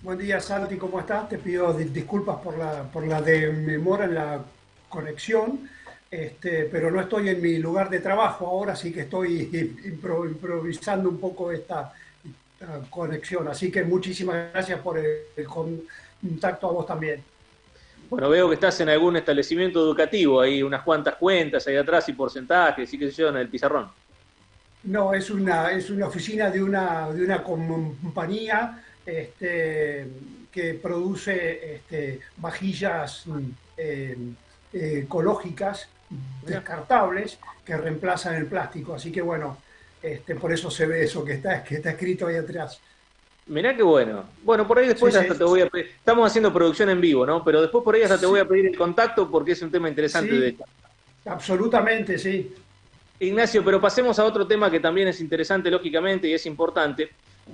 Buen día, Santi, ¿cómo estás? Te pido disculpas por la demora en la conexión, pero no estoy en mi lugar de trabajo ahora, así que estoy improvisando un poco esta conexión. Así que muchísimas gracias por el contacto a vos también. Bueno, veo que estás en algún establecimiento educativo, hay unas cuantas cuentas ahí atrás y porcentajes y qué sé yo en el pizarrón. No, es una oficina de una compañía que produce vajillas eh, ecológicas Mirá, descartables que reemplazan el plástico. Así que bueno, por eso se ve eso que está escrito ahí atrás. mirá qué bueno. Bueno, por ahí Sí, después hasta sí, te voy a pedir, estamos haciendo producción en vivo, ¿no? Pero después por ahí hasta te voy sí, a pedir el contacto porque es un tema interesante de sí, hecho. absolutamente, sí. Ignacio, pero pasemos a otro tema que también es interesante, lógicamente, y es importante,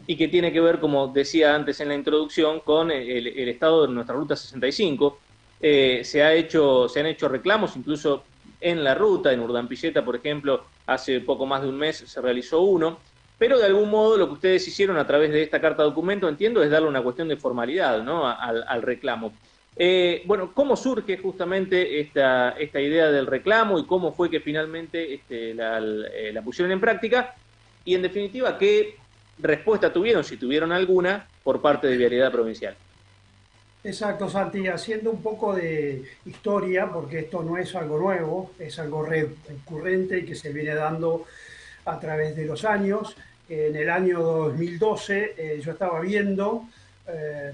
y que tiene que ver, como decía antes en la introducción, con el estado de nuestra Ruta 65. Se han hecho reclamos, incluso en la ruta, en Urdampilleta, por ejemplo, hace poco más de un mes se realizó uno, pero de algún modo lo que ustedes hicieron a través de esta carta documento, entiendo, es darle una cuestión de formalidad, ¿no? Al reclamo. Bueno, ¿cómo surge justamente esta idea del reclamo y cómo fue que finalmente la pusieron en práctica? Y en definitiva, ¿qué respuesta tuvieron, si tuvieron alguna, por parte de Vialidad Provincial? Exacto, Santi, haciendo un poco de historia, porque esto no es algo nuevo, es algo recurrente y que se viene dando a través de los años. En el año 2012 yo estaba viendo eh,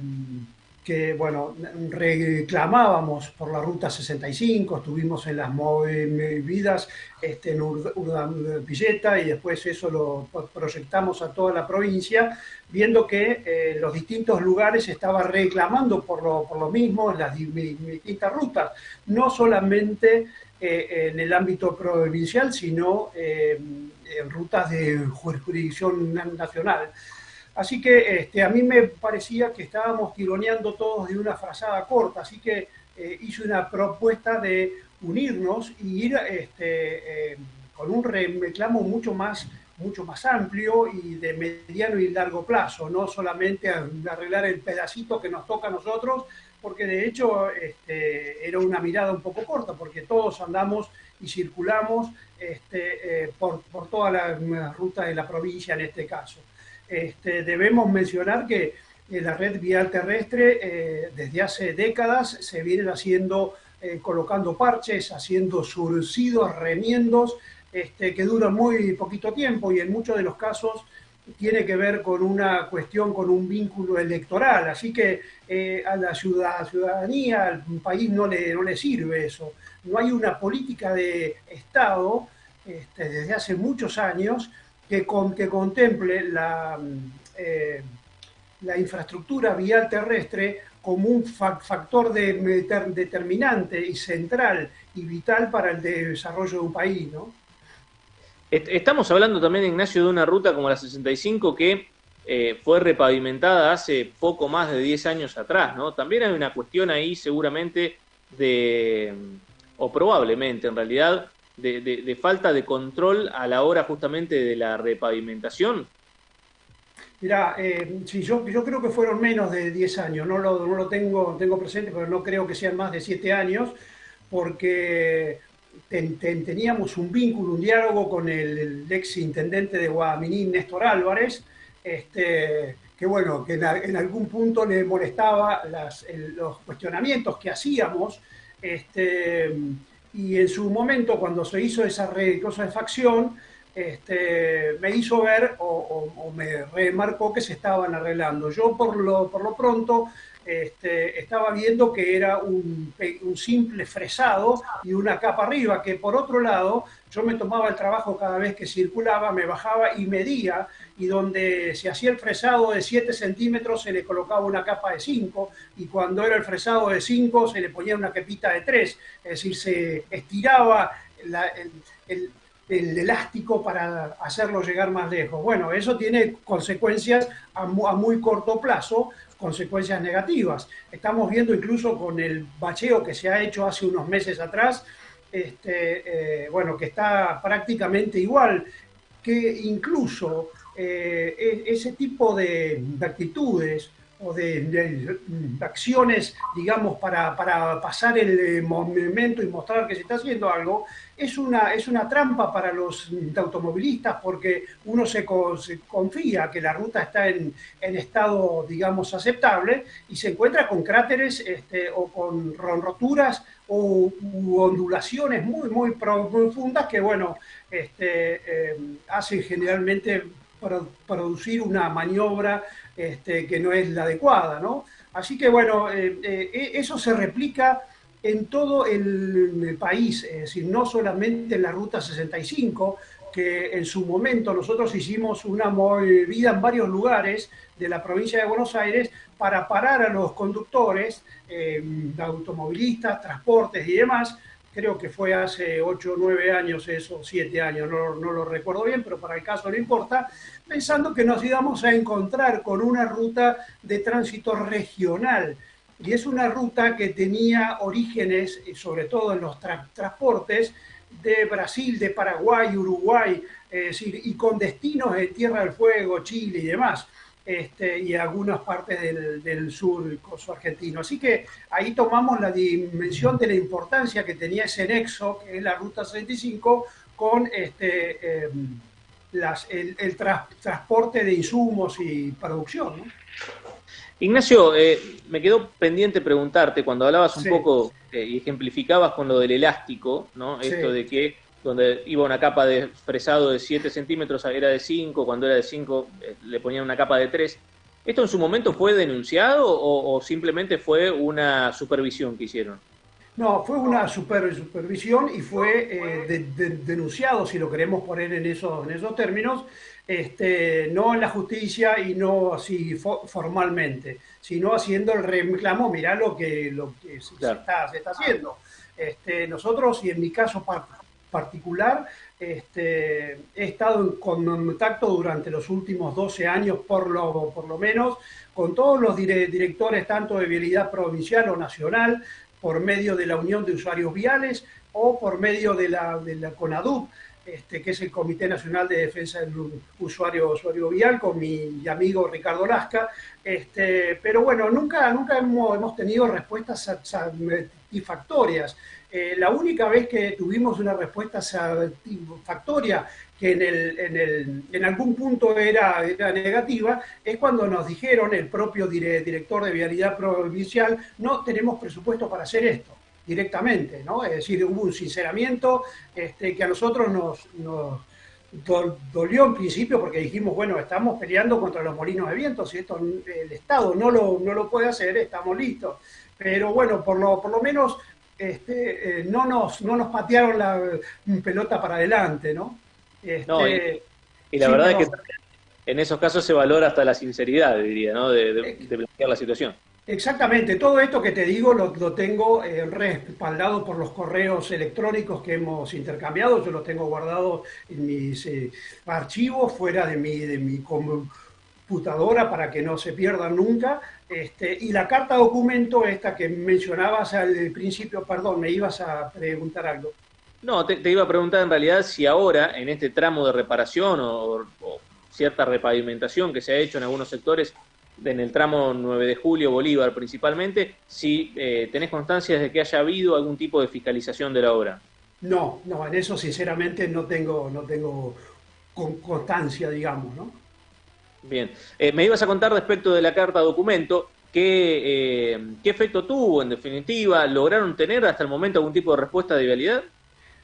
que, bueno, reclamábamos por la Ruta 65, estuvimos en las movidas en Urdampilleta y después eso lo proyectamos a toda la provincia, viendo que los distintos lugares estaban reclamando por lo mismo en las distintas rutas, no solamente en el ámbito provincial, sino en rutas de jurisdicción nacional. Así que a mí me parecía que estábamos tironeando todos de una frazada corta, así que hice una propuesta de unirnos y ir con un reclamo mucho más amplio y de mediano y largo plazo, no solamente arreglar el pedacito que nos toca a nosotros, porque de hecho era una mirada un poco corta, porque todos andamos y circulamos por toda la ruta de la provincia en este caso. Debemos mencionar que la red vial terrestre desde hace décadas se vienen haciendo, colocando parches, haciendo surcidos, remiendos, que duran muy poquito tiempo y en muchos de los casos tiene que ver con una cuestión, con un vínculo electoral. Así que a la ciudadanía, al país no le sirve eso. No hay una política de Estado desde hace muchos años que contemple eh, la infraestructura vial terrestre como un factor determinante y central y vital para el desarrollo de un país, ¿no? Estamos hablando también, Ignacio, de una ruta como la 65 que fue repavimentada hace poco más de 10 años atrás, ¿no? También hay una cuestión ahí seguramente de, o probablemente en realidad, de falta de control a la hora justamente de la repavimentación. Mirá, sí, yo creo que fueron menos de 10 años, no lo tengo presente, pero no creo que sean más de 7 años, porque teníamos un vínculo, un diálogo con el ex intendente de Guadaminí, Néstor Álvarez, que bueno, que en algún punto le molestaba los cuestionamientos que hacíamos, este, y en su momento, cuando se hizo esa cosa de facción, me hizo ver o me remarcó que se estaban arreglando. Yo por lo pronto estaba viendo que era un simple fresado y una capa arriba, que por otro lado yo me tomaba el trabajo cada vez que circulaba, me bajaba y medía, y donde se hacía el fresado de 7 centímetros se le colocaba una capa de 5, y cuando era el fresado de 5 se le ponía una capita de 3, es decir, se estiraba el, el elástico para hacerlo llegar más lejos. Bueno, eso tiene consecuencias a muy corto plazo, consecuencias negativas. Estamos viendo incluso con el bacheo que se ha hecho hace unos meses atrás, bueno, que está prácticamente igual, que incluso ese tipo de actitudes acciones, digamos, para pasar el momento y mostrar que se está haciendo algo, es una trampa para los automovilistas porque uno se confía que la ruta está en estado, digamos, aceptable y se encuentra con cráteres o con roturas o ondulaciones muy profundas que, bueno, hacen generalmente producir una maniobra que no es la adecuada, ¿no? Así que bueno, eso se replica en todo el país, es decir, no solamente en la Ruta 65, que en su momento nosotros hicimos una movida en varios lugares de la provincia de Buenos Aires para parar a los conductores, automovilistas, transportes y demás. Creo que fue hace 8 o 9 años eso, 7 años, no lo recuerdo bien, pero para el caso no importa, pensando que nos íbamos a encontrar con una ruta de tránsito regional. Y es una ruta que tenía orígenes, sobre todo en los transportes, de Brasil, de Paraguay, Uruguay, es decir, y con destinos en Tierra del Fuego, Chile y demás. Y algunas partes del sur coso argentino. Así que ahí tomamos la dimensión de la importancia que tenía ese nexo, que es la Ruta 65, con transporte de insumos y producción, ¿no? Ignacio, me quedó pendiente preguntarte, cuando hablabas un Sí, poco y ejemplificabas con lo del elástico, ¿no? Esto sí. de que donde iba una capa de fresado de 7 centímetros era de 5, cuando era de 5 le ponían una capa de 3. ¿Esto en su momento fue denunciado o simplemente fue una supervisión que hicieron? No, fue una supervisión y fue denunciado, si lo queremos poner en esos términos, no en la justicia y no así formalmente, sino haciendo el reclamo, mirá lo que Claro. se está haciendo. Nosotros, y en mi caso particular, he estado en contacto durante los últimos 12 años, por lo menos, con todos los directores, tanto de vialidad provincial o nacional, por medio de la Unión de Usuarios Viales o por medio de la CONADUP, que es el Comité Nacional de Defensa del Usuario Vial, con mi amigo Ricardo Lasca. Pero bueno, nunca hemos tenido respuestas satisfactorias. La única vez que tuvimos una respuesta satisfactoria que en algún punto era negativa, es cuando nos dijeron el propio director de Vialidad Provincial: no tenemos presupuesto para hacer esto directamente, ¿no? Es decir, hubo un sinceramiento que a nosotros nos dolió en principio, porque dijimos, bueno, estamos peleando contra los molinos de viento, si esto el Estado no lo puede hacer, estamos listos. Pero bueno, por lo menos no nos patearon la pelota para adelante, ¿no? No, y la Sí, verdad es que perdón. en esos casos se valora hasta la sinceridad, diría, ¿no? De plantear la situación. Exactamente, todo esto que te digo lo tengo respaldado por los correos electrónicos que hemos intercambiado. Yo los tengo guardados en mis archivos fuera de mi computadora para que no se pierdan nunca. Y la carta documento esta que mencionabas al principio, perdón, me ibas a preguntar algo. No, te iba a preguntar en realidad si ahora, en este tramo de reparación o cierta repavimentación que se ha hecho en algunos sectores, en el tramo 9 de Julio, Bolívar principalmente, si tenés constancia de que haya habido algún tipo de fiscalización de la obra. No, no, en eso sinceramente no tengo constancia, digamos, ¿no? Bien. Me ibas a contar respecto de la carta documento, qué efecto tuvo en definitiva, ¿lograron tener hasta el momento algún tipo de respuesta de vialidad?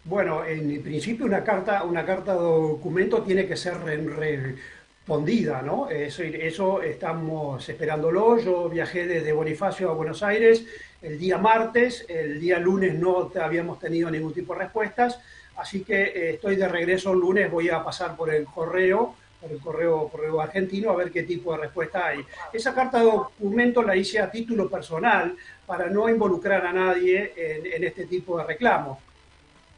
Bueno, en principio una carta documento tiene que ser respondida, ¿no? Eso estamos esperándolo. Yo viajé desde Bonifacio a Buenos Aires el día martes, el día lunes no habíamos tenido ningún tipo de respuestas, así que estoy de regreso el lunes, voy a pasar por el correo argentino a ver qué tipo de respuesta hay. Esa carta de documento la hice a título personal para no involucrar a nadie en este tipo de reclamos.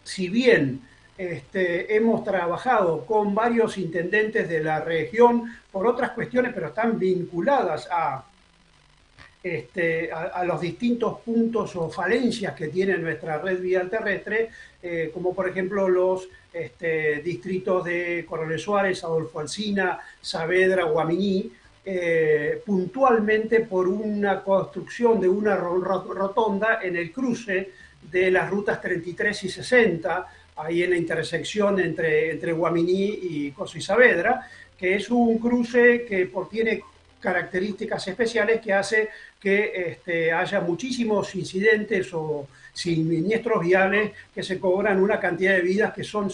Si bien hemos trabajado con varios intendentes de la región por otras cuestiones, pero están vinculadas a los distintos puntos o falencias que tiene nuestra red vial terrestre, como por ejemplo los distritos de Coronel Suárez, Adolfo Alsina, Saavedra, Guaminí. puntualmente por una construcción de una rotonda en el cruce de las rutas 33 y 60, ahí en la intersección entre Guaminí y Coso y Saavedra, que es un cruce que tiene características especiales que hace que haya muchísimos incidentes o siniestros viales que se cobran una cantidad de vidas que son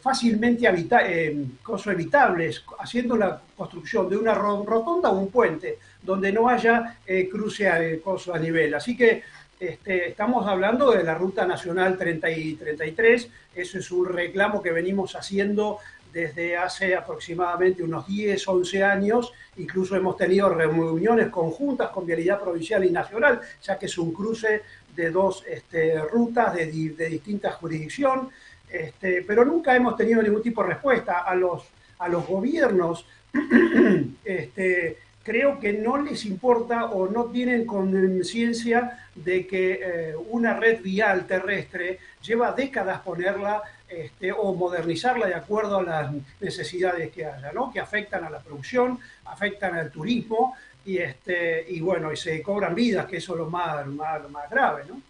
fácilmente evitables, haciendo la construcción de una rotonda o un puente donde no haya cruce a nivel. Así que estamos hablando de la Ruta Nacional 30 y 33, eso es un reclamo que venimos haciendo desde hace aproximadamente unos 10, 11 años, incluso hemos tenido reuniones conjuntas con Vialidad Provincial y Nacional, ya que es un cruce de dos rutas de distinta jurisdicción, pero nunca hemos tenido ningún tipo de respuesta a los gobiernos. Creo que no les importa o no tienen conciencia de que una red vial terrestre lleva décadas ponerla o modernizarla de acuerdo a las necesidades que haya, ¿no? Que afectan a la producción, afectan al turismo y bueno, y se cobran vidas, que eso es lo más grave, ¿no?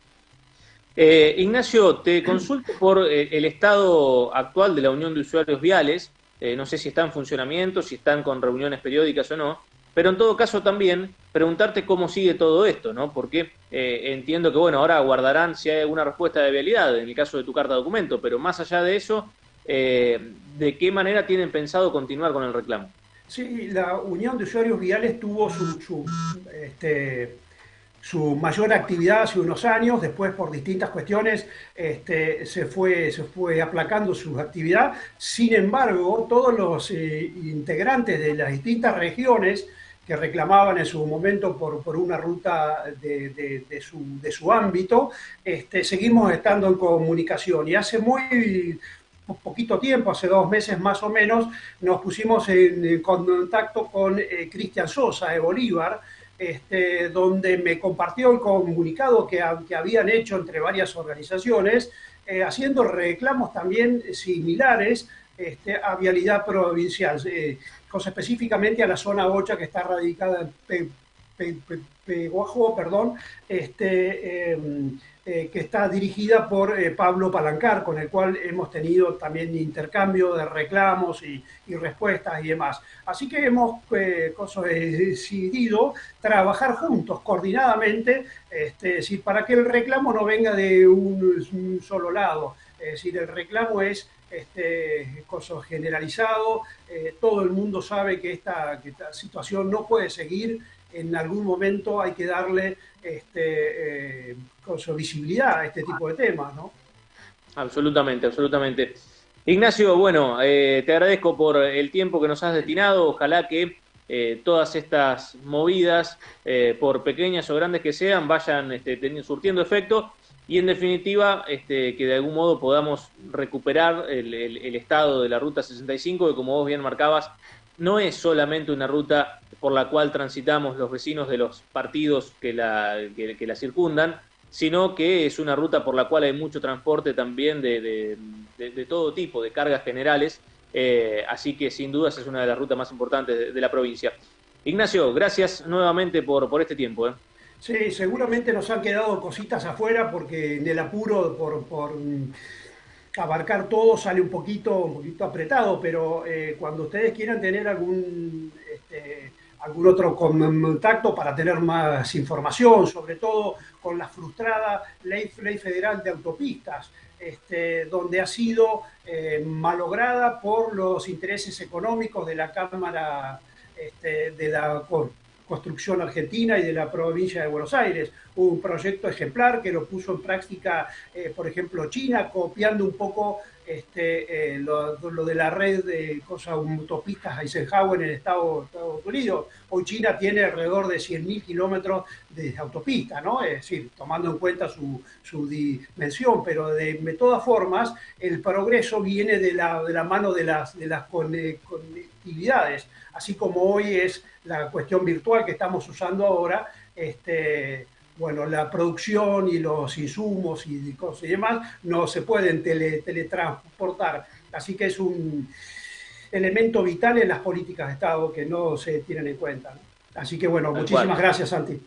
Ignacio, te consulto por el estado actual de la Unión de Usuarios Viales. No sé si está en funcionamiento, si están con reuniones periódicas o no, pero en todo caso también preguntarte cómo sigue todo esto, ¿no? Porque entiendo que, bueno, ahora aguardarán si hay alguna respuesta de vialidad en el caso de tu carta de documento, pero más allá de eso, ¿de qué manera tienen pensado continuar con el reclamo? Sí, la Unión de Usuarios Viales tuvo su mayor actividad hace unos años, después por distintas cuestiones se fue aplacando su actividad. Sin embargo, todos los integrantes de las distintas regiones que reclamaban en su momento por una ruta de su ámbito, seguimos estando en comunicación. Y hace muy poquito tiempo, hace 2 meses más o menos, nos pusimos en contacto con Cristian Sosa de Bolívar, donde me compartió el comunicado que habían hecho entre varias organizaciones, haciendo reclamos también similares a Vialidad Provincial, cosa específicamente a la zona 8 que está radicada en Peguajó, perdón, que está dirigida por Pablo Palancar, con el cual hemos tenido también intercambio de reclamos y respuestas y demás. Así que hemos decidido trabajar juntos, coordinadamente, para que el reclamo no venga de un solo lado. Es decir, el reclamo es generalizado, todo el mundo sabe que esta situación no puede seguir, en algún momento hay que darle visibilidad a este tipo de temas, ¿no? Absolutamente, absolutamente. Ignacio, bueno, te agradezco por el tiempo que nos has destinado. Ojalá que todas estas movidas, por pequeñas o grandes que sean, vayan surtiendo efecto y en definitiva que de algún modo podamos recuperar el estado de la Ruta 65, que como vos bien marcabas, no es solamente una ruta por la cual transitamos los vecinos de los partidos que la circundan, sino que es una ruta por la cual hay mucho transporte también de todo tipo, de cargas generales, así que sin dudas es una de las rutas más importantes de la provincia. Ignacio, gracias nuevamente por este tiempo. Sí, seguramente nos han quedado cositas afuera porque en el apuro por abarcar todo sale un poquito apretado, pero cuando ustedes quieran tener algún otro contacto para tener más información, sobre todo con la frustrada ley federal de autopistas, donde ha sido malograda por los intereses económicos de la Cámara de la Construcción Argentina y de la provincia de Buenos Aires. Un proyecto ejemplar que lo puso en práctica, por ejemplo, China, copiando un poco lo de la red de autopistas Eisenhower en Estados Unidos. Hoy China tiene alrededor de 100.000 kilómetros de autopista, ¿no? Es decir, tomando en cuenta su dimensión, pero de todas formas el progreso viene de la mano de las conectividades, así como hoy es la cuestión virtual que estamos usando ahora. Bueno, la producción y los insumos y cosas y demás no se pueden teletransportar. Así que elemento vital en las políticas de Estado que no se tienen en cuenta, ¿no? Así que bueno, Tal muchísimas cual. gracias, Santi.